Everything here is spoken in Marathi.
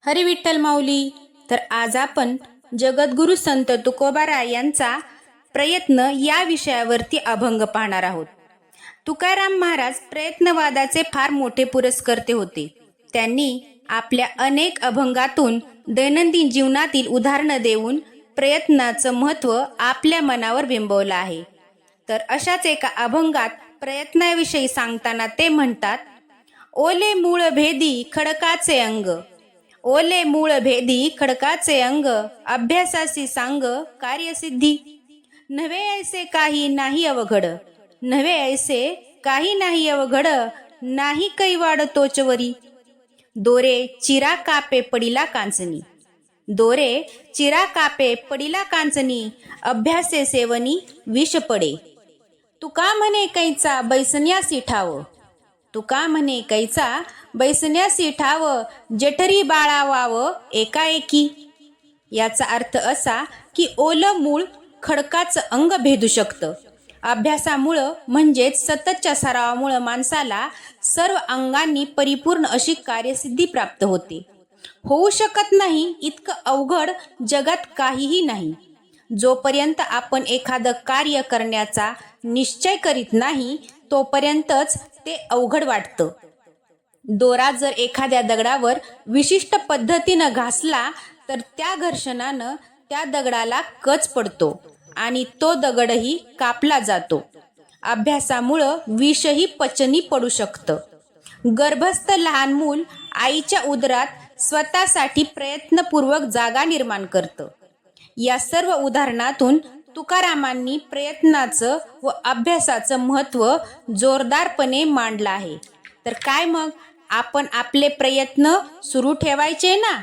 हरी विठ्ठल माऊली. तर आज आपण जगद्गुरु संत तुकोबाराय यांचा प्रयत्न या विषयावरती अभंग पाहणार आहोत. तुकाराम महाराज प्रयत्नवादाचे फार मोठे पुरस्कर्ते होते. त्यांनी आपल्या अनेक अभंगातून दैनंदिन जीवनातील उदाहरणं देऊन प्रयत्नाचं महत्त्व आपल्या मनावर बिंबवलं आहे. तर अशाच एका अभंगात प्रयत्नाविषयी सांगताना ते म्हणतात, ओले मूळ भेदी खडकाचे अंग, ओले मूळ भेदी खडकाचे अंग, अभ्यासासी सांग कार्यसिद्धी. नव्हे ऐसे काही नाही अवघड, नव्हे ऐसे काही नाही अवघड, नाही कैवाड तोचवरी. दोरे चिरा कापे पडिला कांचनी, दोरे चिरा कापे पडिला कांचनी, अभ्यासे सेवनी विष पडे. तुका म्हणे कैचा बैसन्यासी ठाव, तुका म्हणे कैचा बैसन्यासी ठाव, जठरी बाळावाव एकाएकी. याचा अर्थ असा की ओलं मूळ खडकाचं अंग भेदू शकतं. अभ्यासामुळं म्हणजेच सततच्या सरावामुळं माणसाला सर्व अंगांनी परिपूर्ण अशी कार्यसिद्धी प्राप्त होते. होऊ शकत नाही इतकं अवघड जगात काहीही नाही. जोपर्यंत आपण एखादं कार्य करण्याचा निश्चय करीत नाही तोपर्यंतच ते अवघड वाटतं. दोरा जर एखाद्या दगडावर विशिष्ट पद्धतीनं घासला तर त्या घर्षणानं त्या दगडाला कच पडतो आणि तो दगडही कापला जातो. अभ्यासामुळं विषही पचनी पडू शकतं. गर्भस्थ लहान मूल आईच्या उदरात स्वतःसाठी प्रयत्नपूर्वक जागा निर्माण करतं. या सर्व उदाहरणातून तुकारामांनी प्रयत्नाचं व अभ्यासाचं महत्त्व जोरदारपणे मांडलं आहे. तर काय मग आपण आपले प्रयत्न सुरू ठेवायचे ना.